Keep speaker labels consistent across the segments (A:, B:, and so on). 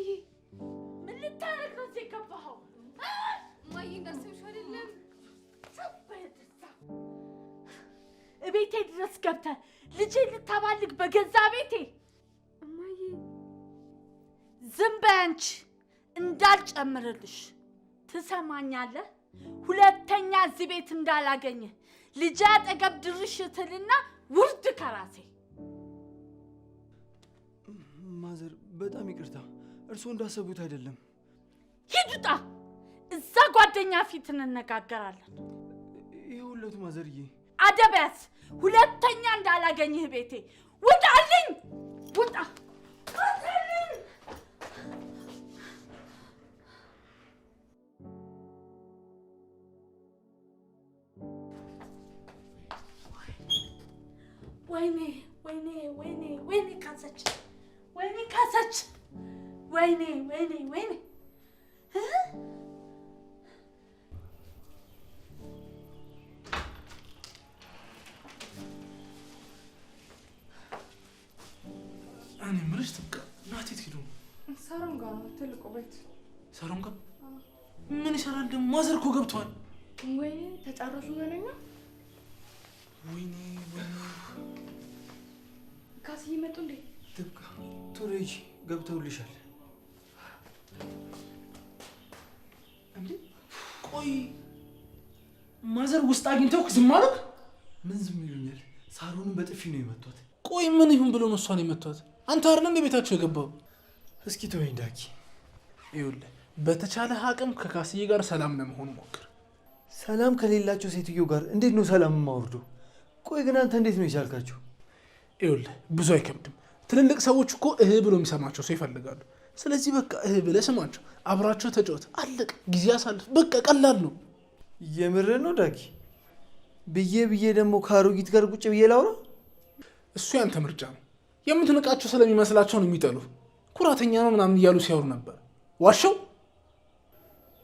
A: እማዬ
B: ምን ልታረግ ነው እዚህ የገባኸው?
A: እማዬ እንዳሰብሽው አይደለም።
B: እቤቴ ድረስ ገብተህ ልጄን ልታባልግ በገዛ ቤቴ።
A: እማዬ
B: ዝም በይ አንቺ፣ እንዳልጨምርልሽ ትሰማኛለህ? ሁለተኛ እዚህ ቤት እንዳላገኘ ልጄ አጠገብ ድርሽ ትልና ውርድ ከራሴ።
C: ማዘር በጣም ይቅርታ፣ እርስዎ እንዳሰቡት አይደለም።
B: ሂድ ውጣ፣ እዛ ጓደኛ ፊት እንነጋገራለን።
C: ይኸውልዎት ማዘርዬ፣
B: አደብ ያዝ፣ ሁለተኛ እንዳላገኝህ ቤቴ። ውጣልኝ! ውጣ! ውጣልኝ! ወይኔ ወይኔ ወይኔ ወይኔ ካሰች! ወይኔ ካሰች! ወይኔ ወይኔ ወይኔ!
D: እኔ ምርሽ ትብቃ። እናቴ ትሄዱ
A: ሳሮን ጋር ነው ትልቁ ቤት።
D: ሳሮን ጋር ምን ይሰራል ደግሞ? ማዘር እኮ ገብቷል።
A: ወይኔ ተጫረሱ በለኛ።
D: ወይኔ ወይኔ
A: ካስዬ መጡ እንዴ?
C: ትብቃ፣ ቶሎ ሂጂ፣ ገብተውልሻል።
D: እንዴ ቆይ ማዘር ውስጥ አግኝተው ዝም አሉክ?
C: ምን ዝም ይሉኛል? ሳሮንን በጥፊ ነው የመቷት።
D: ቆይ ምን ይሁን ብሎ ነው እሷን የመቷት? አንተ አይደል እንደ ቤታቸው የገባው?
C: እስኪ ተወኝ ዳኪ።
D: ይኸውልህ በተቻለ አቅም ከካስዬ ጋር ሰላም ለመሆን ሞክር።
C: ሰላም ከሌላቸው ሴትዮ ጋር እንዴት ነው ሰላም የማወርደው? ቆይ ግን አንተ እንዴት ነው የቻልካቸው?
D: ይኸውልህ ብዙ አይከብድም። ትልልቅ ሰዎች እኮ ብሎ የሚሰማቸው ሰው ይፈልጋሉ። ስለዚህ በቃ ብለህ ስማቸው፣ አብራቸው ተጫወት፣ አለቅ፣ ጊዜ አሳልፍ። በቃ ቀላል ነው።
C: የምርህን ነው ዳጊ? ብዬ ደግሞ ከአሮጊት ጋር ቁጭ ብዬ ላውራ?
D: እሱ ያንተ ምርጫ ነው። የምትንቃቸው ስለሚመስላቸው ነው የሚጠሉ። ኩራተኛ ነው ምናምን እያሉ ሲያወሩ ነበር። ዋሻው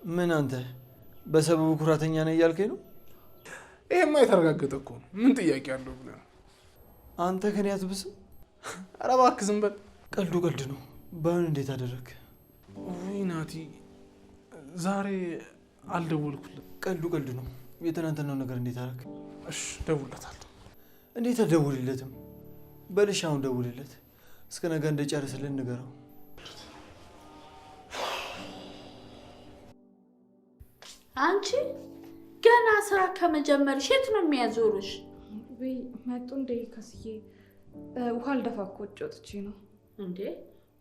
C: ምን አንተ በሰበቡ ኩራተኛ ነህ እያልከኝ ነው?
D: ይሄማ የተረጋገጠ እኮ ነው። ምን ጥያቄ አለው ብለህ ነው?
C: አንተ ከኔ አትብስም?
D: ኧረ እባክህ ዝም በል።
C: ቀልዱ ቀልድ ነው። ባሁን እንዴት አደረግ?
D: ወይ ናቲ ዛሬ አልደወልኩልም።
C: ቀልዱ ቀልድ ነው። የትናንትናው ነገር እንዴት አደረግ?
D: እሺ ደውልለታለሁ።
C: እንዴት አልደውልለትም? በልሽ አሁን ደውልለት። እስከ ነገ እንደጨርስልን ንገረው።
B: አንቺ ገና ስራ ከመጀመርሽ የት ነው የሚያዞርሽ?
A: ወይ መጡ እንዴ? ካስዬ ውሃ ልደፋ እኮ ውጭ ወጥቼ ነው።
B: እንዴ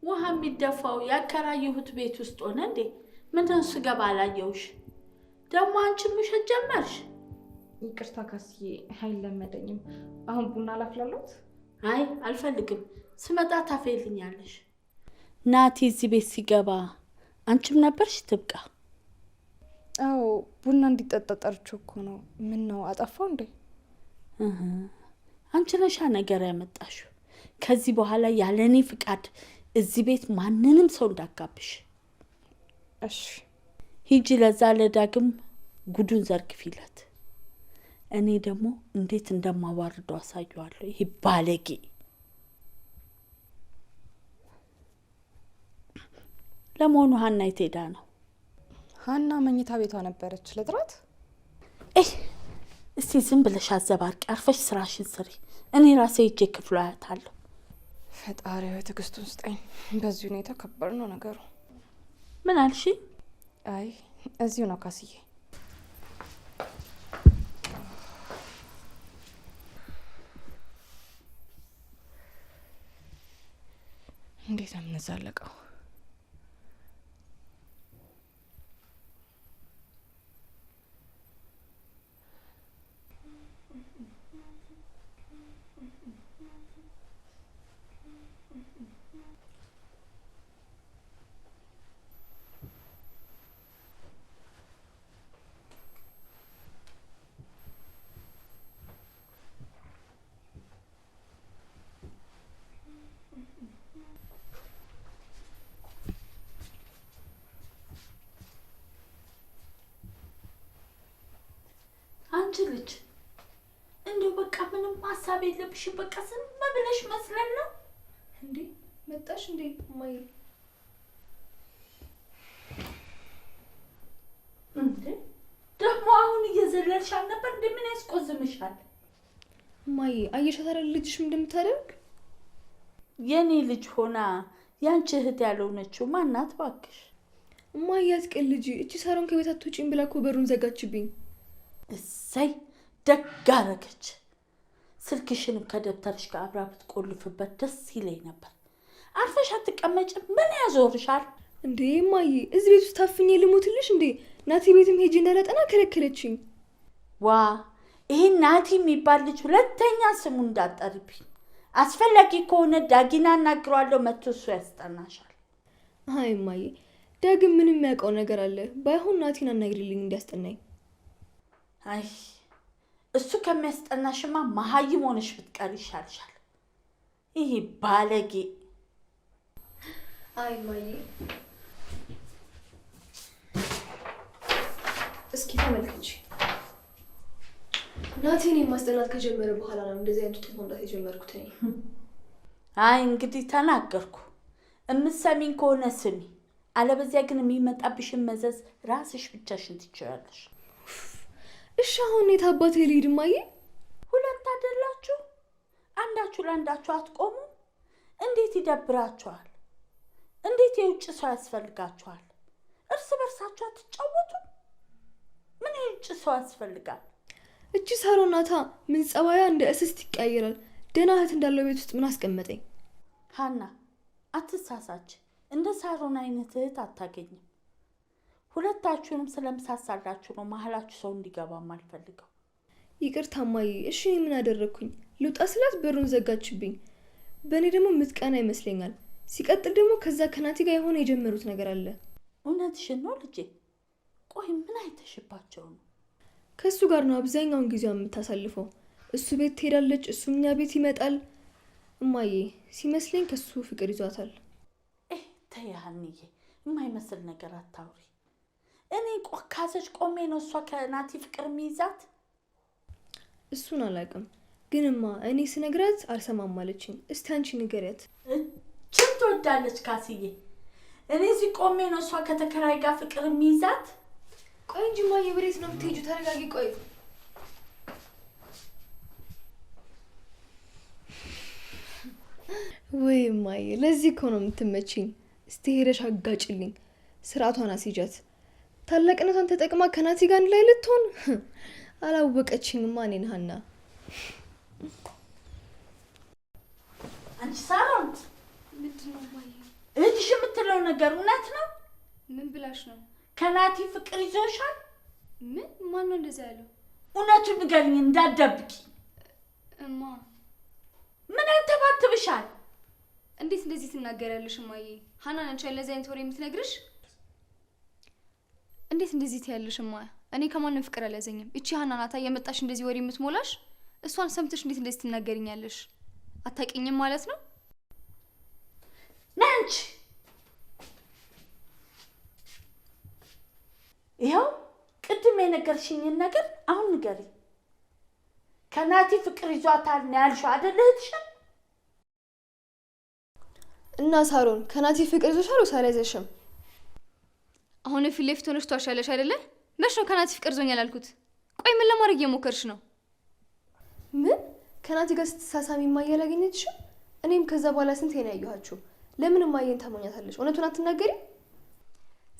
B: ውሃ የሚደፋው ያከራየሁት ቤት ውስጥ ሆነ እንዴ? ምንድን ስገባ አላየሁሽ? ደግሞ አንቺ ምሸት ጀመርሽ?
A: ይቅርታ ካስዬ፣ አይለመደኝም። አሁን ቡና ላፍላለሁት?
B: አይ አልፈልግም። ስመጣ ታፈይልኛለሽ። ናቲ እዚህ ቤት ሲገባ አንቺም ነበርሽ? ትብቃ።
A: አዎ ቡና እንዲጠጣ ጠርቼው እኮ ነው። ምን ነው አጠፋው እንዴ?
B: አንቺ ነሻ ነገር ያመጣሽው። ከዚህ በኋላ ያለኔ ፍቃድ እዚህ ቤት ማንንም ሰው እንዳጋብሽ።
A: እሺ
B: ሂጂ፣ ለዛ ለዳግም ጉዱን ዘርግፊለት። እኔ ደግሞ እንዴት እንደማዋርደው አሳየዋለሁ። ይሄ ባለጌ። ለመሆኑ ሀና የት ሄዳ ነው?
A: ሀና መኝታ ቤቷ ነበረች። ለጥራት
B: እስቲ ዝም ብለሽ አዘባርቂ፣ አርፈሽ ስራሽን ስሪ። እኔ ራሴ ሄጄ ክፍሉ አያታለሁ።
A: ፈጣሪ ትዕግስቱን ስጠኝ። በዚህ ሁኔታ ከባድ ነው ነገሩ።
B: ምን አልሽ?
A: አይ እዚሁ ነው ካስዬ። እንዴት ነው የምንዛለቀው?
B: አንቺ ልጅ እንደው በቃ ምንም ሀሳብ የለብሽም። በቃ ዝም ብለሽ መስለን ነው
A: እንዴ? መጣሽ እንዴ? ማይ
B: እየዘለልሽ አልነበር? እንደምን ያስቆዝምሻል?
A: እማዬ አየሻት አይደል ልጅሽ እንደምታደርግ?
B: የኔ ልጅ ሆና ያንቺ እህት ያልሆነችው ማናት ባክሽ?
A: እማዬ አትቀልጂ። እቺ ሳሮን ከቤት አትወጪም ብላ እኮ በሩን ዘጋችብኝ።
B: እሰይ ደግ አደረገች። ስልክሽንም ከደብተርሽ ጋር አብራ ብትቆልፍበት ደስ ይለኝ ነበር። አርፈሽ አትቀመጭም? ምን ያዞርሻል
A: እንዴ? እማዬ እዚህ ቤት ውስጥ ታፍኜ ልሞትልሽ እንዴ? ናቲ ቤትም ሄጄ እንዳላጠና ከለከለችኝ።
B: ዋ ይሄን ናቲ የሚባል ልጅ ሁለተኛ ስሙ እንዳጠሪብኝ። አስፈላጊ ከሆነ ዳጊና እናግረዋለሁ፣ መጥቶ እሱ ያስጠናሻል።
A: አይ እማዬ ዳግም ምንም የሚያውቀው ነገር አለ? ባይሆን ናቲን አናግሪልኝ እንዲያስጠናኝ።
B: አይ እሱ ከሚያስጠናሽማ መሀይም ሆነሽ ብትቀር ይሻልሻል። ይሄ ባለጌ።
A: አይ እማዬ እስኪ ተመልከቺ። ናቲን ማስጠናት ከጀመረ በኋላ ነው እንደዚህ አይነት ውጤት ማምጣት የጀመርኩት እኔ።
B: አይ እንግዲህ ተናገርኩ። እምትሰሚኝ ከሆነ ስሚ፣ አለበዚያ ግን የሚመጣብሽን መዘዝ ራስሽ ብቻሽን ትችያለሽ።
A: እሺ አሁን የት አባቴ ልሂድ እማዬ?
B: ሁለት አይደላችሁ? አንዳችሁ ለአንዳችሁ አትቆሙ? እንዴት ይደብራችኋል? እንዴት የውጭ ሰው ያስፈልጋችኋል? እርስ በርሳችሁ አትጫወቱ? ምን የውጭ ሰው ያስፈልጋል?
A: እቺ ሳሮን ናታ። ምን ጸባያ እንደ እስስት ይቀያየራል። ደህና እህት እንዳለው ቤት ውስጥ ምን አስቀመጠኝ?
B: ሀና አትሳሳች። እንደ ሳሮን አይነት እህት አታገኝም። ሁለታችሁንም ስለምሳሳላችሁ ነው መሀላችሁ ሰው እንዲገባም አልፈልገው።
A: ይቅርታ እማዬ። እሺ እኔ ምን አደረግኩኝ? ልውጣ ስላት በሩን ዘጋችብኝ። በእኔ ደግሞ ምትቀና ይመስለኛል። ሲቀጥል ደግሞ ከዛ ከናቲ ጋር የሆነ የጀመሩት ነገር አለ።
B: እውነትሽን ነው ልጄ? ቆይ ምን አይተሽባቸው ነው?
A: ከእሱ ጋር ነው አብዛኛውን ጊዜዋን የምታሳልፈው። እሱ ቤት ትሄዳለች፣ እሱ እኛ ቤት ይመጣል። እማዬ ሲመስለኝ ከሱ ፍቅር ይዟታል።
B: ተይ ሀንዬ፣ የማይመስል ነገር አታውሪ። እኔ ካሰች ቆሜ ነው እሷ ከናቲ ፍቅር የሚይዛት?
A: እሱን አላውቅም፣ ግንማ እኔ ስነግራት አልሰማም አለችኝ። እስቲ አንቺ ንገሪያት።
B: ችም ትወዳለች ካስዬ። እኔ እዚህ ቆሜ ነው እሷ ከተከራይ ጋር ፍቅር የሚይዛት?
A: ቆይ እንጂ እማዬ ወዴት ነው የምትሄጂው? ተረጋጊ። ቆይ ወይ እማዬ፣ ለዚህ እኮ ነው የምትመችኝ። እስቲ ሄደሽ አጋጭልኝ፣ ስርዓቷን አስይጃት። ታላቅነቷን ተጠቅማ ከናቲ ጋር አንድ ላይ ልትሆን አላወቀችኝማ እኔን ሀና።
B: አንቺ ሳሮን፣
A: ምንድን ነው እማዬ?
B: እህትሽ የምትለው ነገር እውነት ነው?
A: ምን ብላሽ ነው?
B: ከናቲ ፍቅር ይዞሻል?
A: ምን? ማን ነው እንደዛ ያለው?
B: እውነቱን ንገሪኝ እንዳትደብቂ።
A: እማ
B: ምን ያንተባትብሻል?
A: እንዴት እንደዚህ ትናገሪያለሽ እማዬ? ሀና ነች ለዚህ አይነት ወሬ የምትነግርሽ? እንዴት እንደዚህ ትያለሽ እማ? እኔ ከማንም ፍቅር አልያዘኝም። እቺ ሀና ናታ የመጣሽ እንደዚህ ወሬ የምትሞላሽ። እሷን ሰምተሽ እንዴት እንደዚህ ትናገሪኛለሽ? አታውቂኝም ማለት ነው?
B: ናንቺ ይኸው ቅድም የነገርሽኝን ነገር አሁን ንገሪ። ከናቲ ፍቅር ይዟታል ነው ያልሽው አይደል እህትሽን?
A: እና ሳሮን ከናቲ ፍቅር ይዞሻል ወይስ አልያዘሽም? አሁን ፊት ለፊት ሆነሽ ተዋሻለሽ አይደለ? መች ነው ከናቲ ፍቅር ይዞኛል አልኩት? ቆይ ምን ለማድረግ እየሞከርሽ ነው? ምን? ከናቲ ጋር ስትሳሳሚ እማዬ አላገኘችሽም? እኔም ከዛ በኋላ ስንት ነው ያየኋችሁ። ለምን እማዬን ታሞኛታለሽ? እውነቱን አትናገሪ?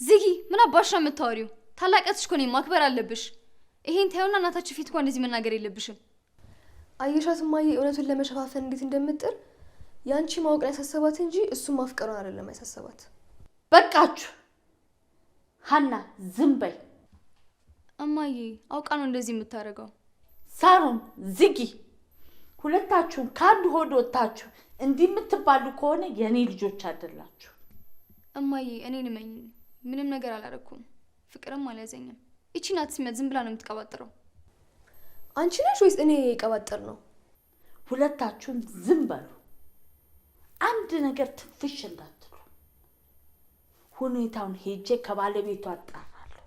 A: ዝጊ። ምን አባሽ ነው የምታወሪው? ታላቀትሽ እኮ ነኝ፣ ማክበር አለብሽ። ይሄን ታዩና እናታችሁ ፊት እንኳን እንደዚህ መናገር የለብሽም። አየሻት እማዬ እውነቱን ለመሸፋፈን እንዴት እንደምጥር። ያንቺ ማወቅ ነው ያሳሰባት እንጂ እሱም ማፍቀሩን አይደለም ያሳሰባት።
B: በቃችሁ ሀና፣ ዝም በይ።
A: እማዬ አውቃ ነው እንደዚህ የምታደርገው።
B: ሳሮን ዝጊ። ሁለታችሁም ከአንድ ሆድ ወጣችሁ እንዲህ የምትባሉ ከሆነ የኔ ልጆች አይደላችሁ።
A: እማዬ እኔን እመኝ፣ ምንም ነገር አላረኩም፣ ፍቅርም አልያዘኝም። እቺ ናት ስሜት ዝም ብላ ነው የምትቀባጥረው። አንቺ ነሽ ወይስ እኔ የቀባጠር ነው?
B: ሁለታችሁም ዝም በሉ። አንድ ነገር ትንፍሽ እንዳትሉ። ሁኔታውን ሄጄ ከባለቤቱ አጣራለሁ።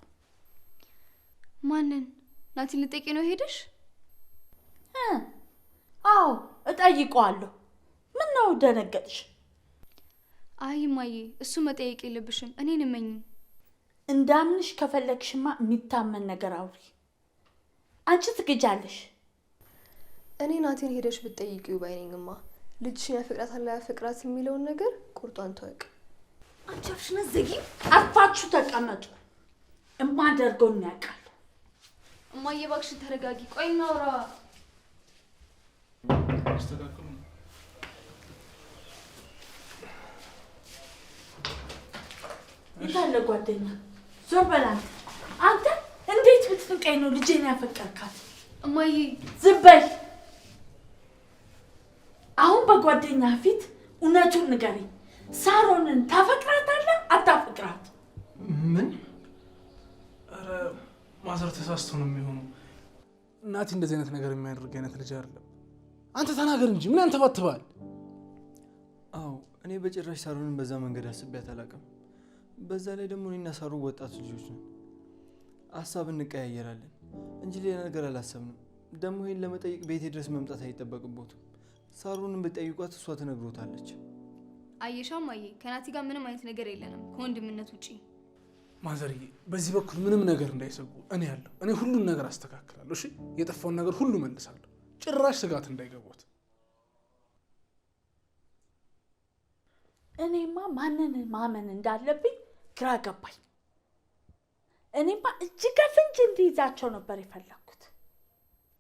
A: ማንን? ናቲን ልጠይቂ ነው ሄደሽ?
B: አዎ እጠይቀዋለሁ። ምን ነው ደነገጥሽ?
A: አይ እማዬ እሱ መጠየቅ የለብሽም፣ እኔን እመኝ።
B: እንዳምንሽ ከፈለግሽማ የሚታመን ነገር አውሪ። አንቺ ትግጃለሽ።
A: እኔ ናቲን ሄደሽ ብትጠይቂው ባይነኝማ ልጅሽን ያፈቅራታል አያፈቅራት የሚለውን ነገር ቁርጧን ተወቅ።
B: አንቺ አፍሽን ዘጊ። አፋችሁ ተቀመጡ። እማደርገውን ያውቃል።
A: እማዬ እባክሽን ተረጋጊ። ቆይ እናውራ።
D: አስተካክሉ።
B: ይታለ ጓደኛ ዞር በል አንተ። አንተ እንዴት ብትንቀኝ ነው ልጄን ያፈቀርካት?
A: እማዬ
B: ዝም በይ። አሁን በጓደኛ ፊት እውነቱን ንገረኝ። ሳሮንን ታፈቅራታለህ አታፈቅራት?
C: ምን?
D: ኧረ ማዘር ተሳስቶ ነው የሚሆነው። እናቴ እንደዚህ አይነት ነገር የሚያደርግ አይነት ልጅ አይደለም። አንተ ተናገር እንጂ ምን አንተባትባል?
C: አዎ እኔ በጭራሽ ሳሮንን በዛ መንገድ አስቤያት አላውቅም። በዛ ላይ ደግሞ እኔና ሳሩ ወጣት ልጆች ነን። ሀሳብ እንቀያየራለን እንጂ ሌላ ነገር አላሰብንም። ደግሞ ይሄን ለመጠየቅ ቤቴ ድረስ መምጣት አይጠበቅቦትም። ሳሩንን ብትጠይቋት እሷ ትነግሮታለች።
A: አየሻም አየ ከናቲ ጋር ምንም አይነት ነገር የለንም ከወንድምነት ውጪ።
D: ማዘርዬ በዚህ በኩል ምንም ነገር እንዳይሰጉ እኔ ያለው እኔ ሁሉን ነገር አስተካክላለሁ። እሺ የጠፋውን ነገር ሁሉ መልሳለሁ። ጭራሽ ስጋት እንዳይገቡት።
B: እኔማ ማንን ማመን እንዳለብኝ ግራ ገባኝ። እኔማ እጅግ ፍንጅ እንዲይዛቸው ነበር የፈለኩት፣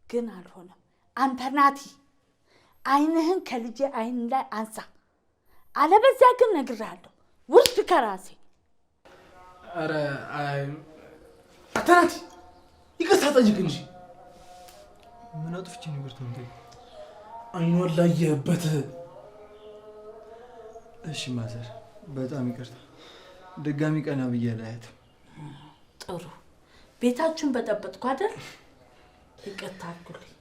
B: ግን አልሆነም። አንተ ናቲ አይንህን ከልጄ አይን ላይ አንሳ፣ አለበዚያ ግን ነግሬሃለሁ ውስጥ ከራሴ።
D: ኧረ አታናቲ ይቅርታ ጠይቅ እንጂ።
C: ምን አጥፍቼ ነው ይቅርታ የምጠይቀው?
D: አይኗን ላየህበት።
C: እሺ ማዘር በጣም ይቅርታ፣ ድጋሚ ቀና ብዬ አላያትም።
B: ጥሩ ቤታችሁን በጠበጥኩ አይደል? ይቅርታ አድርጉልኝ።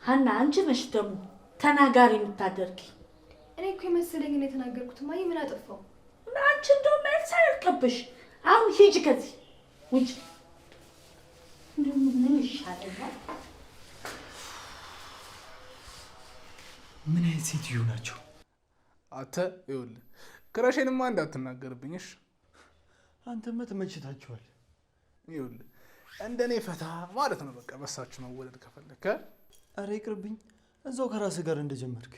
B: ሀና አንቺ ነሽ ደግሞ ተናጋሪ የምታደርጊ።
A: እኔ እኮ የመሰለኝ ነው የተናገርኩት። ማይ ምን አጠፋው?
B: አንቺ እንደው መልስ አይልቅብሽ። አሁን ሂጂ ከዚህ ውጭ። ምን ይሻለኛል?
C: ምን አይነት ሴትዮ ናቸው?
D: አንተ ይኸውልህ ክራሽንማ እንዳትናገርብኝ እሺ?
C: አንተማ ተመችታችኋል።
D: ይኸውልህ እንደኔ ፈታ ማለት ነው በቃ። በሳችሁ መወለድ ከፈለከ
C: አረ ይቅርብኝ፣ እዛው ከራስህ ጋር እንደጀመርክ።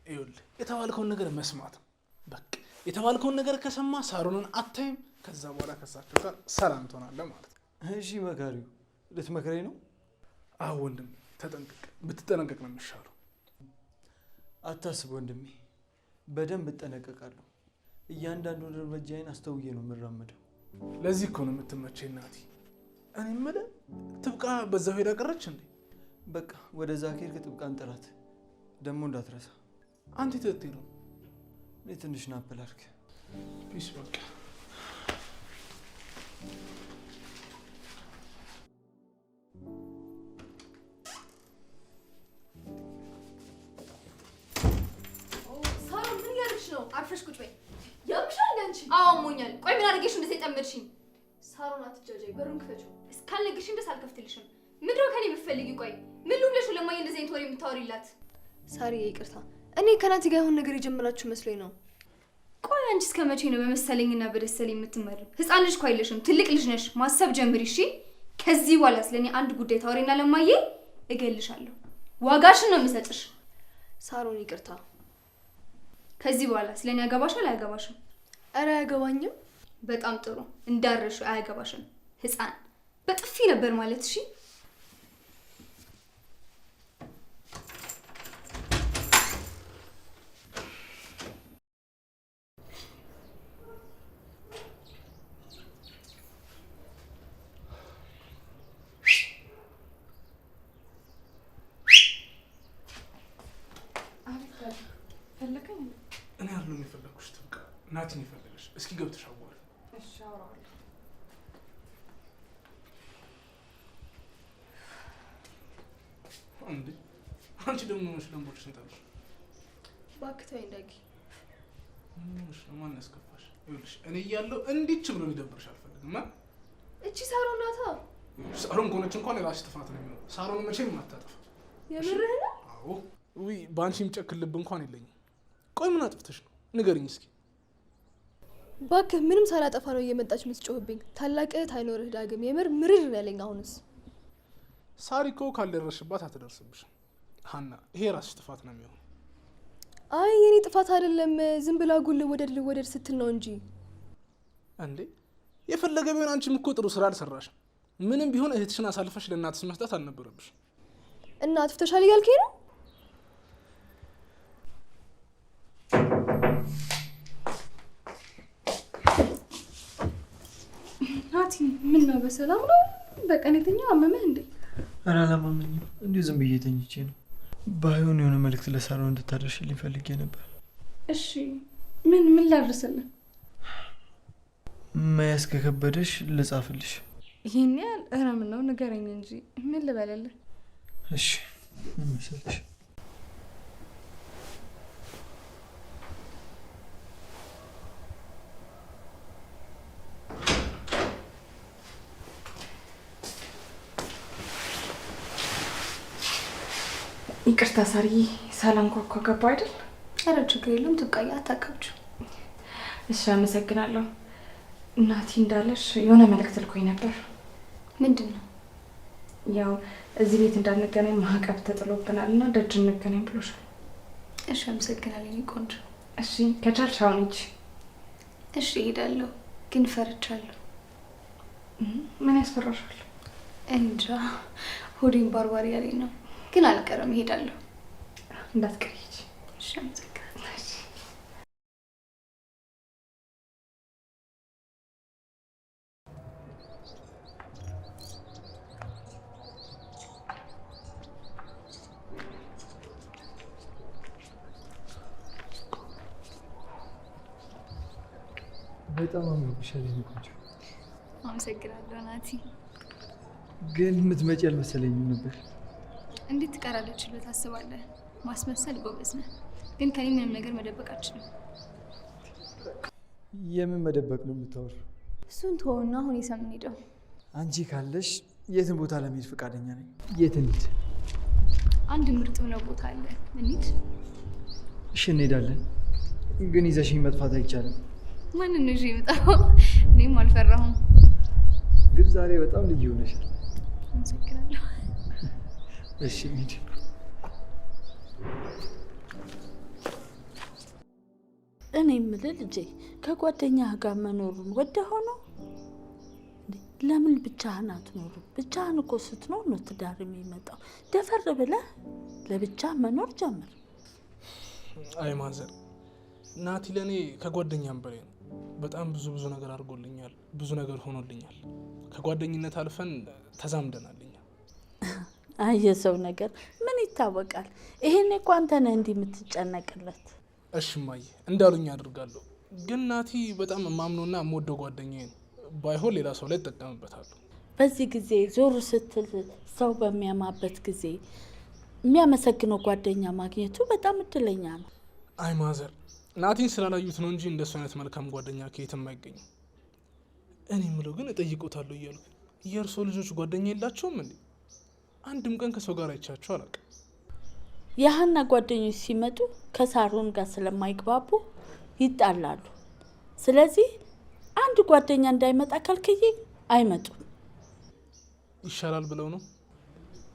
D: ይኸውልህ የተባልከውን ነገር መስማት ነው በቃ። የተባልከውን ነገር ከሰማ ሳሮንን አታይም። ከዛ በኋላ ከሳቸው ጋር ሰላም ትሆናለህ ማለት ነው።
C: እሺ መካሪው ልትመክረኝ ነው?
D: አዎ ወንድም ተጠንቀቅ። ብትጠነቀቅ ነው የሚሻለው።
C: አታስብ ወንድሜ፣ በደንብ እጠነቀቃለሁ። እያንዳንዱን እርምጃዬን አስተውዬ ነው የምራመደው።
D: ለዚህ እኮ ነው የምትመቸኝ ናቲ። እኔ የምልህ ትብቃ በዛው ሄዳ ቀረች እንዴ?
C: በቃ ወደዛ ከሄድክ ጥብቃን ጥራት፣ ደግሞ እንዳትረሳ።
D: አንተ ትተህ ነው?
C: እኔ ትንሽ ናፕል አድርግ።
D: ፒስ በቃ
A: ሳሮን ምን ያልሽ ነው? አርፈሽ ቁጭ በይ። ያምሻል አንቺ? አዎ ሞኛል። ቆይ ምን አድርጌሽ እንደዚህ ጠመድሽኝ? ሳሮን አትጃጃይ፣ በሩን ክፈችው። እስካልነግርሽ እንደስ አልከፍትልሽም። ምንድነው ከኔ የምትፈልጊ? ቆይ ምን ልብለሽ ለማየ እንደዚህ አይነት ወሬ የምታወሪላት? ሳሪ ይቅርታ፣ እኔ ከናቲ ጋር የሆነ ነገር የጀመራችሁ መስሎኝ ነው። ቆይ አንቺ እስከ መቼ ነው በመሰለኝና በደሰለኝ የምትመሪው? ህፃን ልጅ እኮ አይደለሽም፣ ትልቅ ልጅ ነሽ። ማሰብ ጀምሪ እሺ። ከዚህ በኋላ ስለኔ አንድ ጉዳይ ታወሪና ለማየ እገልሻለሁ። ዋጋሽን ነው የምሰጥሽ። ሳሮን ይቅርታ። ከዚህ በኋላ ስለኔ ያገባሻል አያገባሽም? አረ አያገባኝም። በጣም ጥሩ እንዳረሽ አያገባሽም። ህፃን በጥፊ ነበር ማለት እሺ።
D: እኔ ያለው የፈለኩሽ ትብቃ። ናቲን የፈለገሽ እስኪ ገብተሽ አዋሪ።
A: እሺ አውራለሁ።
D: እንዴ አንቺ ደግሞ ምን ስለምቦልሽ እንታለሽ?
A: እባክህ ተወኝ ዳጊ።
D: ምንሽ ነው? ማን ያስከፋሽ? ይኸውልሽ እኔ እያለሁ እንዲች ብሎ ሊደብርሽ አልፈልግም።
A: እቺ ሳሮን ናታ።
D: ሳሮን ከሆነች እንኳን የራስሽ ጥፋት ነው የሚሆነው። ሳሮን መቼም አታጠፋ።
A: የምርህ ነው?
D: አዎ። ውይ በአንቺ የሚጨክል ልብ እንኳን የለኝም። ቆይ ምን አጥፍተሽ ነው? ንገሪኝ እስኪ።
A: እባክህ ምንም ሳላጠፋ ነው እየመጣች የምትጮህብኝ። ታላቅ እህት አይኖርህ ዳግም። የምር ምርር ያለኝ አሁንስ።
D: ሳሪኮ ካልደረስሽባት አትደርስብሽም ሀና። ይሄ ራስሽ ጥፋት ነው የሚሆነው።
A: አይ የኔ ጥፋት አይደለም፣ ዝም ብላ ጉል ወደድ ስትል ነው እንጂ።
D: እንዴ የፈለገ ቢሆን አንቺም እኮ ጥሩ ስራ አልሰራሽም። ምንም ቢሆን እህትሽን አሳልፈሽ ለእናትሽ መስጠት አልነበረብሽ።
A: እና አጥፍተሻል እያልከኝ ነው? ናቲ ምን ነው በሰላም ነው? በቀን የተኛው አመመህ እንዴ?
C: ኧረ አላመመኝም፣ እንዲሁ ዝም ብዬ ተኝቼ ነው። ባይሆን የሆነ መልእክት ለሳሮን እንድታደርሽልኝ ፈልጌ ነበር።
A: እሺ ምን ላድርስልህ?
C: መያዝ ከከበደሽ ልጻፍልሽ።
A: ይሄን ያህል? ኧረ ምን ነው ንገረኝ እንጂ ምን ልበልልህ?
C: እሺ ምን መሰለሽ፣
E: ይቅርታ ሳርዬ፣ ሳላንኳኳ ገባሁ አይደል?
A: ኧረ ችግር የለም ትብቃያ፣ አታካብች።
E: እሺ አመሰግናለሁ። እናቲ እንዳለሽ የሆነ መልእክት ልኮኝ ነበር።
A: ምንድን ነው?
E: ያው እዚህ ቤት እንዳንገናኝ ማዕቀብ ተጥሎብናል እና ደጅ እንገናኝ ብሎሻል።
A: እሺ አመሰግናለሁ የኔ ቆንጆ።
E: እሺ ከቻልሽ አሁን ሂጂ።
A: እሺ እሄዳለሁ፣ ግን ፈርቻለሁ።
E: ምን ያስፈራሻል?
A: እንጃ ሆዴን ባርባር ያለኝ ነው፣ ግን አልቀረም እሄዳለሁ።
E: እንዳትቀሪ ሂጂ።
A: እሺ አመሰግናለሁ።
C: በጣም አምሮብሻል የኔ ቆንጆ።
A: አመሰግናለሁ ናቲ።
C: ግን የምትመጪ አልመሰለኝም ነበር።
A: እንዴት ትቀራለች ብለህ ታስባለህ? ማስመሰል ጎበዝ ነህ፣ ግን ከኔ ምንም ነገር መደበቅ አልችልም።
C: የምን መደበቅ ነው የምታወሪው?
A: እሱን ተወውና አሁን የት የምንሄደው?
C: አንቺ ካለሽ የትን ቦታ ለመሄድ ፈቃደኛ ነኝ። የት እንሂድ?
A: አንድ ምርጥ ነው ቦታ አለ፣ እንሂድ።
C: እሺ እንሄዳለን፣ ግን ይዘሽኝ መጥፋት አይቻልም።
A: ማንን ነው ይዤ የመጣው? እኔም አልፈራሁም።
C: ግን ዛሬ በጣም ልዩ ሆነሻል።
A: አመሰግናለሁ።
C: እሺ እንሂድ።
B: እኔ የምልህ ልጄ ከጓደኛህ ጋር መኖሩን ወደህ ሆኖ ለምን ብቻህን አትኖሩም? ብቻህን እኮ ስትኖር ነው ትዳር የሚመጣው። ደፈር ብለህ ለብቻ መኖር ጀምር።
D: አይ ማዘር፣ ናቲ ለእኔ ከጓደኛም በላይ ነው። በጣም ብዙ ነገር አድርጎልኛል፣ ብዙ ነገር ሆኖልኛል። ከጓደኝነት አልፈን ተዛምደናልኛል።
B: አይ የሰው ነገር ምን ይታወቃል? ይሄኔ እኮ አንተ ነህ እንዲህ የምትጨነቅለት።
D: እሺ እማዬ፣ እንዳሉኝ አድርጋለሁ። ግን ናቲ በጣም የማምነውና የምወደው ጓደኛዬ ነው። ባይሆን ሌላ ሰው ላይ እጠቀምበታለሁ።
B: በዚህ ጊዜ ዞር ስትል ሰው በሚያማበት ጊዜ የሚያመሰግነው ጓደኛ ማግኘቱ በጣም እድለኛ ነው።
D: አይ ማዘር፣ ናቲን ስላላዩት ነው እንጂ እንደሱ አይነት መልካም ጓደኛ ከየትም አይገኝም። እኔ የምለው ግን እጠይቆታለሁ እያልኩ የእርሶ ልጆች ጓደኛ የላቸውም እንዴ? አንድም ቀን ከሰው ጋር አይቻቸው አላውቅም።
B: የሀና ጓደኞች ሲመጡ ከሳሮን ጋር ስለማይግባቡ ይጣላሉ። ስለዚህ አንድ ጓደኛ እንዳይመጣ ከልክዬ አይመጡም።
D: ይሻላል ብለው ነው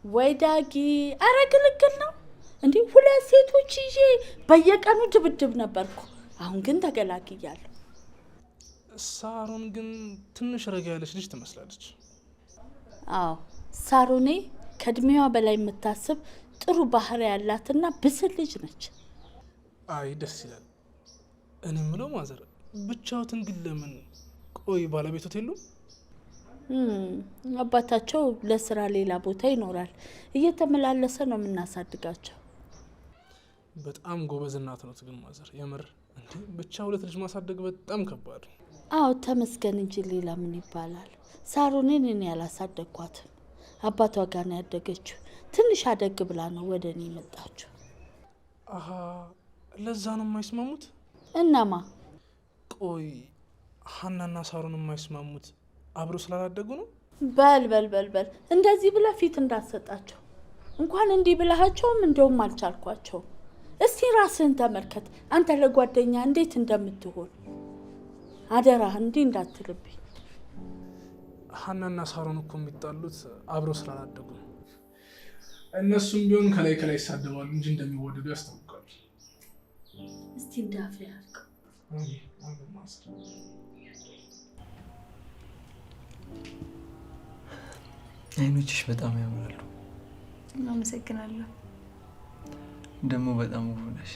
B: ወይ ዳጊ? አረ ግልግል ነው እንዲህ 2 ሴቶች ይዤ በየቀኑ ድብድብ ነበርኩ። አሁን ግን ተገላግያለሁ።
D: ሳሮን ግን ትንሽ ረጋ ያለች ልጅ ትመስላለች።
B: አዎ ሳሮኔ ከእድሜዋ በላይ የምታስብ ጥሩ ባህሪ ያላትና ብስል ልጅ ነች።
D: አይ ደስ ይላል። እኔ የምለው ማዘር ብቻዎትን ግን ለምን? ቆይ ባለቤቶት የሉም?
B: አባታቸው ለስራ ሌላ ቦታ ይኖራል። እየተመላለሰ ነው የምናሳድጋቸው።
D: በጣም ጎበዝ እናት ነው ግን ማዘር። የምር እንዴ ብቻ 2 ልጅ ማሳደግ በጣም ከባድ።
B: አዎ ተመስገን እንጂ ሌላ ምን ይባላል። ሳሮንን እኔ ያላሳደግኳትም አባቷ ጋር ነው ያደገችው። ትንሽ አደግ ብላ ነው ወደ እኔ የመጣችው።
D: አሀ ለዛ ነው የማይስማሙት?
B: እናማ
D: ቆይ ሀናና ሳሮን የማይስማሙት አብሮ ስላላደጉ ነው?
B: በል እንደዚህ ብለህ ፊት እንዳትሰጣቸው። እንኳን እንዲህ ብለሃቸውም እንደውም አልቻልኳቸውም። እስቲ ራስህን ተመልከት። አንተ ለጓደኛ እንዴት እንደምትሆን አደራህ እንዲህ እንዳትልብኝ።
D: ሀናና ሳሮን እኮ የሚጣሉት አብሮ ስላላደጉ ነው። እነሱም ቢሆን ከላይ ከላይ ይሳደባሉ እንጂ እንደሚወደዱ ያስታውቃሉ።
B: እስቲ እንዳፍ ያልከው
C: አይኖችሽ በጣም ያምራሉ።
A: አመሰግናለሁ።
C: ደግሞ በጣም ውብ ነሽ።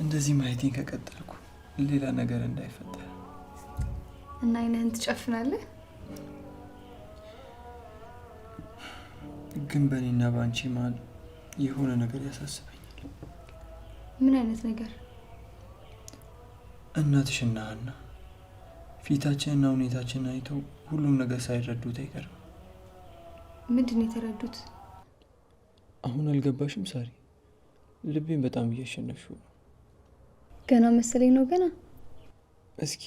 C: እንደዚህ ማየቴን ከቀጠልኩ ሌላ ነገር እንዳይፈጠር
A: እና አይንህን ትጨፍናለህ?
C: ግን በእኔና በአንቺ መሀል የሆነ ነገር ያሳስበኛል።
A: ምን አይነት ነገር?
C: እናትሽና ሀና ፊታችንና ሁኔታችንን አይተው ሁሉም ነገር ሳይረዱት አይቀርም።
A: ምንድን ነው የተረዱት?
C: አሁን አልገባሽም ሳሪ? ልቤን በጣም እያሸነፍሽው ነው።
A: ገና መሰለኝ ነው ገና።
C: እስኪ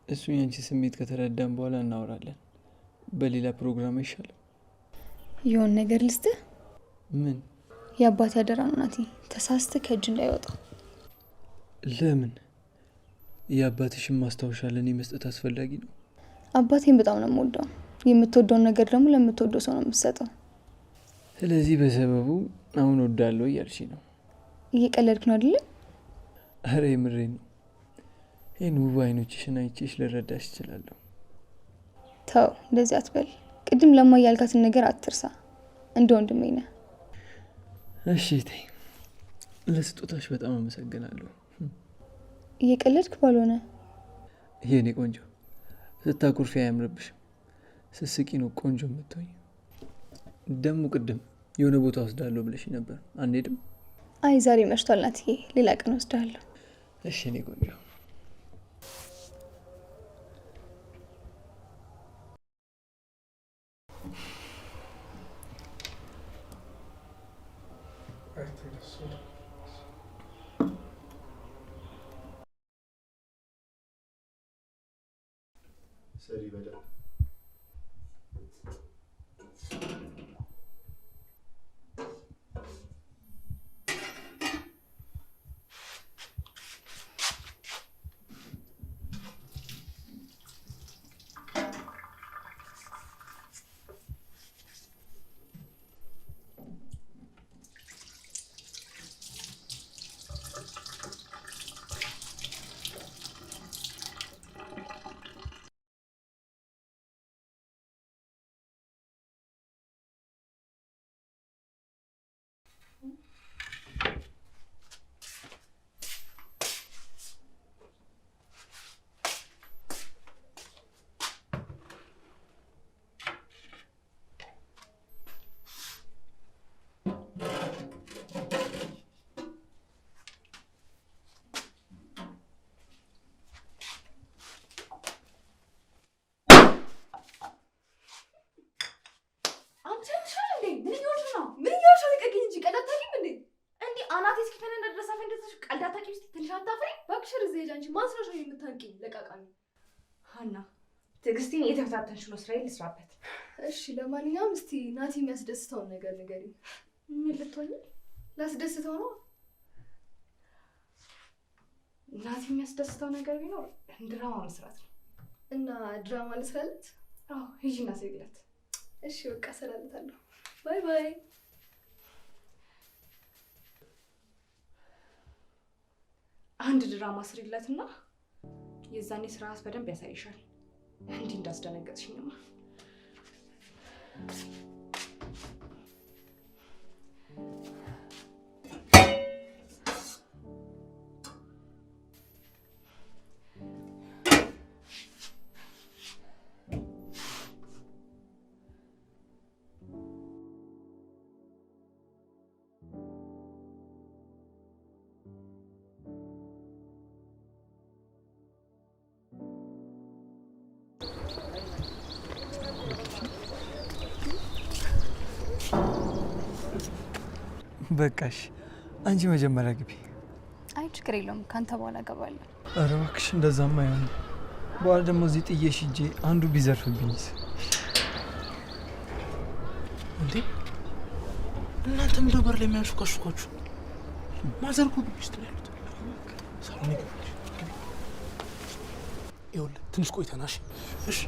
C: እሱ ያንቺ ስሜት ከተረዳን በኋላ እናወራለን። በሌላ ፕሮግራም አይሻልም?
A: የሆነ ነገር ልስጥህ።
C: ምን?
A: የአባቴ አደራ ነው ናቲ፣ ተሳስተህ ከእጅ እንዳይወጣ።
C: ለምን? የአባትሽን ማስታወሻ ለእኔ መስጠት አስፈላጊ ነው?
A: አባቴን በጣም ነው የምወደው። የምትወደውን ነገር ደግሞ ለምትወደው ሰው ነው የምትሰጠው።
C: ስለዚህ በሰበቡ አሁን ወዳለው እያልሽ ነው?
A: እየቀለድክ ነው አይደል?
C: አረ የምሬ ነው። ይህን ውብ አይኖችሽን አይቼሽ ልረዳሽ እችላለሁ።
A: ተው እንደዚህ አትበል። ቅድም ለማ ያልካትን ነገር አትርሳ። እንደ ወንድሜ ነህ።
C: እሺ ተይ። ለስጦታሽ በጣም አመሰግናለሁ።
A: እየቀለድክ ባልሆነ።
C: የኔ ቆንጆ ስታኩርፊ አያምርብሽም። ስስቂ ነው ቆንጆ የምትሆኝ። ደግሞ ቅድም የሆነ ቦታ ወስዳለሁ ብለሽ ነበር። አንሄድም?
A: አይ ዛሬ መሽቷል ናትዬ፣ ሌላ ቀን ወስዳለሁ።
C: እሺ የኔ ቆንጆ።
F: ሰሪ በደል
E: ሀና ትዕግስቴን የተፈታተንሽ ነው። ስራዬን ልስራበት።
A: እሺ ለማንኛውም እስቲ ናቲ የሚያስደስተውን ነገር ንገሪኝ።
E: ምን ልትሆኝ?
A: ላስደስተው ነው።
E: ናቲ የሚያስደስተው ነገር ቢኖር ድራማ መስራት ነው።
A: እና ድራማ ልስራለት?
E: አዎ ሂጂና ስሪለት።
A: እሺ በቃ እሰራለታለሁ። ባይ ባይ።
E: አንድ ድራማ ስሪለትና የዛኔ ስርዓት በደንብ ያሳይሻል። እንዲህ እንዳስደነገጥሽኝማ።
C: በቃሽ፣ አንቺ መጀመሪያ ግቢ።
A: አይ ችግር የለውም፣ ካንተ በኋላ እገባለሁ።
C: ኧረ እባክሽ እንደዛማ አይሆንም። በኋላ ደግሞ እዚህ ጥዬሽ ሂጄ አንዱ ቢዘርፍብኝስ?
D: እንዴ እናንተ ምን በር ላይ የሚያንሹካሹካችሁ? ማዘርኩ ግቢ ውስጥ ነው ያሉት። ሳሎን ይገባል። ይኸውልህ ትንሽ ቆይተናሽ። እሺ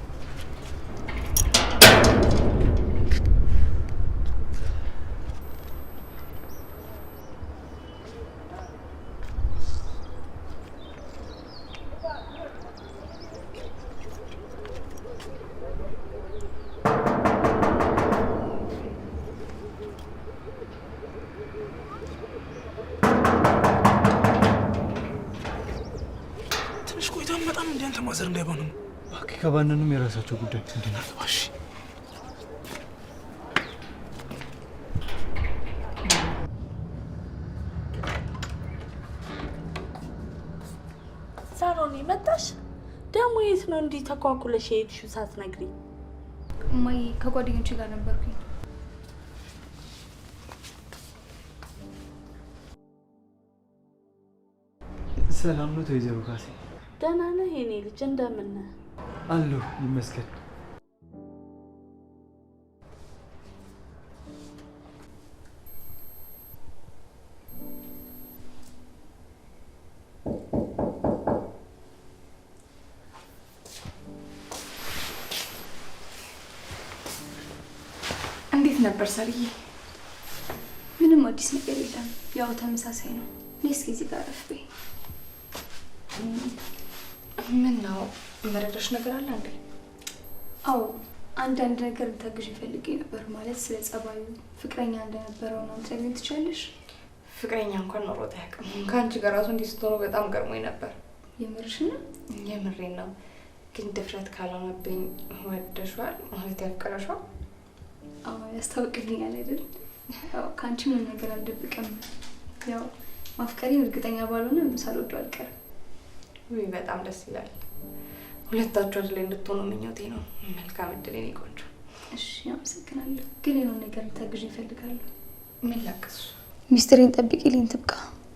D: ትንሽ ቆይታ በጣም እንደ አንተ ማዘር እንዳይባኑ
C: እባክህ ከባንንም የራሳቸው ጉዳይ እንዴት
D: ባሽ
B: ሳሮን መጣሽ? ደግሞ የት ነው እንዲህ ተኳኩለሽ የሄድሽው ሳትነግሪኝ?
A: እማዬ ከጓደኞቼ ጋር ነበርኩኝ።
C: ሰላም ነው ወይዘሮ ካሴ?
B: ደህና ነህ የኔ ልጅ? እንደምን ነህ?
C: አለሁ ይመስገን።
E: እንዴት ነበር ሰርዬ?
A: ምንም አዲስ ነገር የለም፣ ያው ተመሳሳይ ነው። እኔ እስኪ እዚህ ጋር አረፍ በይ።
E: ምን ነው መረዳሽ ነገር አለ እንዴ?
A: አዎ አንዳንድ ነገር ልታግዥ ፈልጌ ነበር። ማለት ስለ ጸባዩ ፍቅረኛ እንደነበረው ነው ልትነግሪኝ ትችያለሽ?
E: ፍቅረኛ እንኳን ኖሮት አያውቅም። ከአንቺ ጋር ራሱ እንዲህ ስትሆኑ በጣም ገርሞኝ ነበር።
A: የምርሽ ነው?
E: የምሬን ነው። ግን ድፍረት ካልሆነብኝ ወደሽዋል ማለት ያፍቀረሽዋል?
A: አዎ ያስታውቅልኛል አይደል? ያው ከአንቺ ምንም ነገር አልደብቅም። ያው ማፍቀሬን እርግጠኛ ባልሆነም ሳልወደው አልቀርም።
E: ውይ በጣም ደስ ይላል። ሁለታችሁ አንድ ላይ እንድትሆኑ ምኞቴ ነው። መልካም እድል የኔ ቆንጆ።
A: እሺ አመሰግናለሁ። ግን የሆነ ነገር ልታግዥ እፈልጋለሁ።
E: ምን ላግዝሽ?
A: ሚስጥሬን ጠብቂልኝ ትብቃ።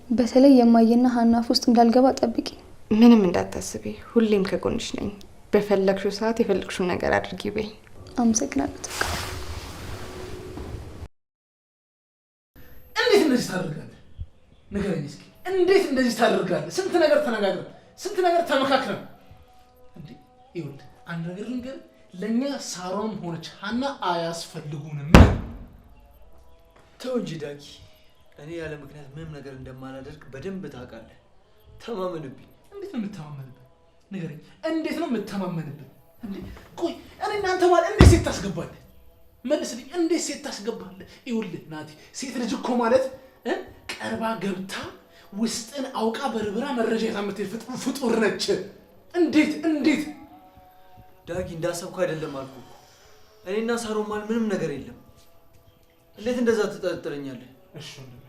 A: በተለይ የማየና ሀናፍ ውስጥ እንዳልገባ ጠብቂ።
E: ምንም እንዳታስቢ፣ ሁሌም ከጎንሽ ነኝ። በፈለግሽው ሰዓት የፈለግሽውን ነገር አድርጊ በይ።
A: አመሰግናለሁ ትብቃ።
D: እንዴት እንደዚህ ታደርጋለህ? ንገረኝ እስኪ እንዴት እንደዚህ ታደርጋለህ? ስንት ነገር ተነጋግረን ስንት ነገር ተመካክረን እንዴ! ይኸውልህ አንድ ነገር ልንገርህ፣ ለእኛ ሳሮን ሆነች ሀና አያስፈልጉንም።
C: ተው እንጂ ዳጊ፣ እኔ ያለ ምክንያት ምንም ነገር እንደማላደርግ በደንብ ታውቃለህ። ተማመንብኝ።
D: እንዴት ነው የምተማመንብህ? ንገረኝ፣ እንዴት ነው የምተማመንብህ? እንዴ ቆይ እኔ እናንተ ማለት እንዴት ሴት ታስገባለህ? መልስልኝ፣ እንዴት ሴት ታስገባለህ? ይኸውልህ ናቲ፣ ሴት ልጅ እኮ ማለት ቀርባ ገብታ ውስጥን አውቃ በርብራ መረጃ የታመተ ፍጡር ነች። እንዴት
C: ዳጊ፣ እንዳሰብኩ አይደለም አልኩህ። እኔና ሳሮን ማለት ምንም ነገር የለም። እንዴት እንደዛ ትጠረጥረኛለህ?
D: እሺ ወንድሜ፣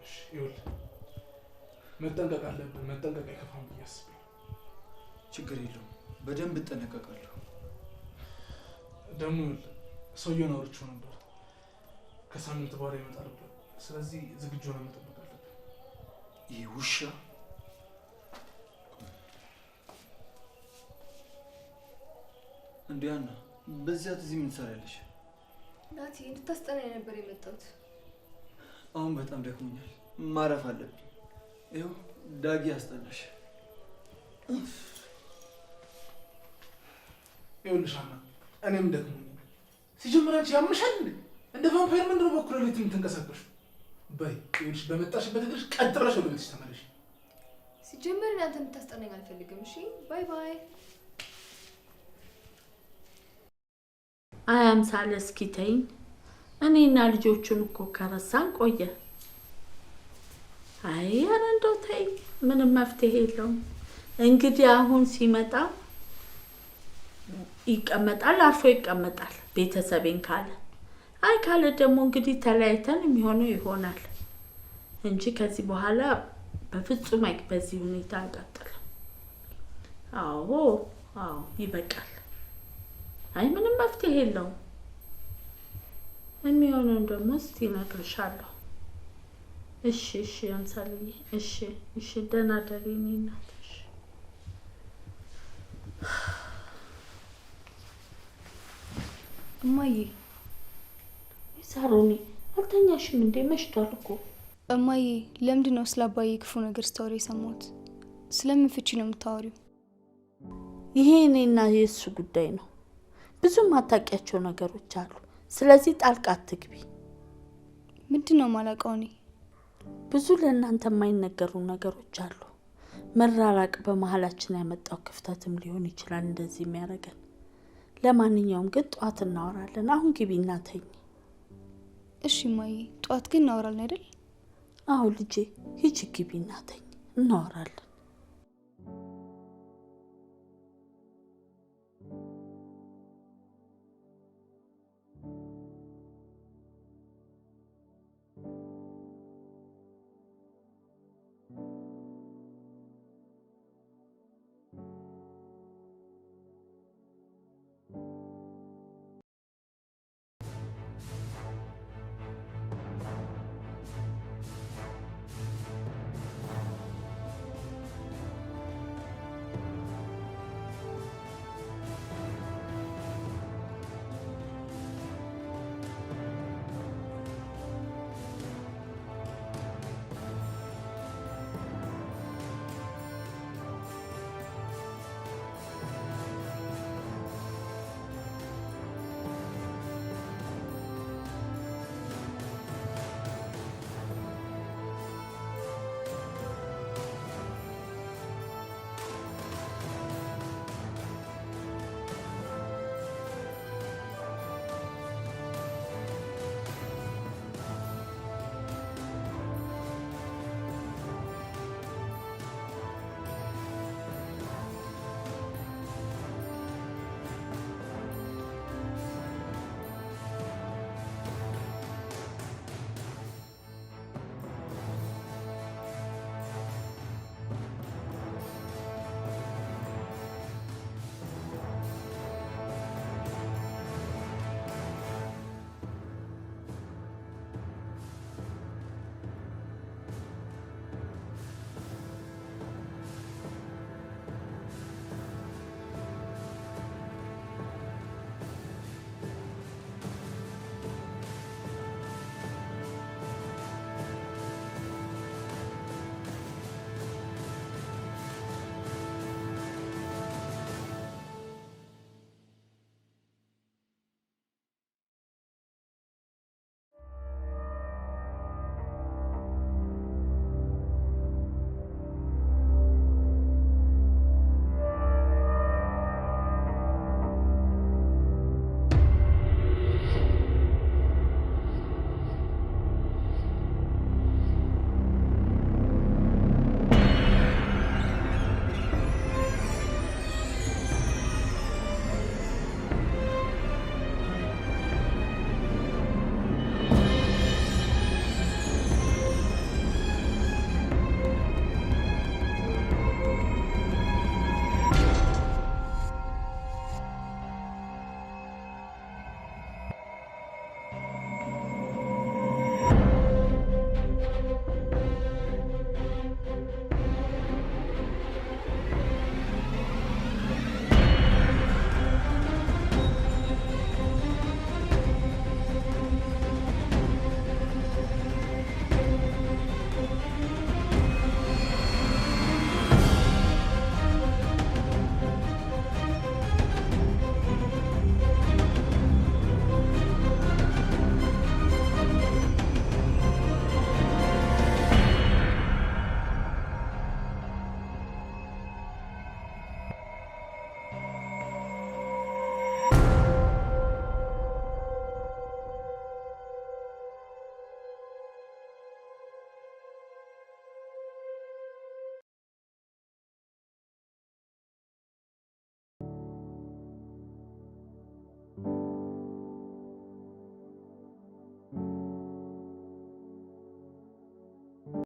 D: እሺ ይኸውልህ መጠንቀቅ አለብን። መጠንቀቅ አይከፋም ብዬ አስቤ።
C: ችግር የለውም፣ በደንብ እጠነቀቃለሁ።
D: ደግሞ ይኸውልህ ሰውዬውን አውርቼው ነበር፣ ከሳምንት በኋላ ይመጣል ብሎ። ስለዚህ ዝግጁ ሆነን መጠበቅ አለብን።
C: ይህ ውሻ እንዴ! ሀና፣ በዚያ እዚህ ምን ትሰሪያለሽ?
A: ናቲ እንድታስጠናኝ ነበር የመጣሁት።
C: አሁን በጣም ደክሞኛል፣ ማረፍ አለብኝ። ይኸው ዳጊ አስጠናሽ።
D: ይኸውልሽ ሀና፣ እኔም ደክሞኛል። ሲጀምር አንቺ ያምሻል እንዴ? እንደ ቫምፓየር ምንድን ነው በኩል ሌሊት የምትንቀሳቀሹ? በይ ይኸውልሽ፣ በመጣሽበት እግርሽ ቀጥ ብለሽ ወደ ቤትሽ ተመለሽ።
A: ሲጀመር እናንተ እንድታስጠናኝ አልፈልግም። እሺ ባይ ባይ።
B: አያምሳለ እስኪ ተይኝ። እኔና ልጆቹን እኮ ከረሳን ቆየ። አይ ኧረ እንደው ተይኝ፣ ምንም መፍትሄ የለውም። እንግዲህ አሁን ሲመጣ ይቀመጣል፣ አርፎ ይቀመጣል ቤተሰቤን ካለ። አይ ካለ ደግሞ እንግዲህ ተለያይተን የሚሆነው ይሆናል እንጂ ከዚህ በኋላ በፍጹም በዚህ ሁኔታ አንቀጥልም። አዎ ይበቃል። አይ ምንም መፍትሄ የለውም። የሚሆነውን ደግሞ እስቲ እነግርሻለሁ። እሺ አምሳልዬ፣ እሺ ደህና ደሪ የኔ እናት።
A: እማዬ።
B: ሳሮኒ አልተኛሽም እንዴ? መሽቷል እኮ።
A: እማዬ ለምንድን ነው ስለ አባዬ ክፉ ነገር ስታወሪ የሰማሁት? ስለምን ፍቺ ነው የምታወሪው?
B: ይሄ እኔና የእሱ ጉዳይ ነው። ብዙ ማታውቂያቸው ነገሮች አሉ። ስለዚህ ጣልቃ አትግቢ።
A: ምንድን ነው የማላውቀው እኔ?
B: ብዙ ለእናንተ የማይነገሩ ነገሮች አሉ። መራራቅ በመሀላችን ያመጣው ክፍተትም ሊሆን ይችላል እንደዚህ የሚያደርገን። ለማንኛውም ግን ጠዋት እናወራለን። አሁን ግቢና ተኝ።
A: እሺ እማዬ፣ ጠዋት ግን እናወራለን አይደል?
B: አዎ ልጄ፣ ሂጂ ግቢና ተኝ፣ እናወራለን።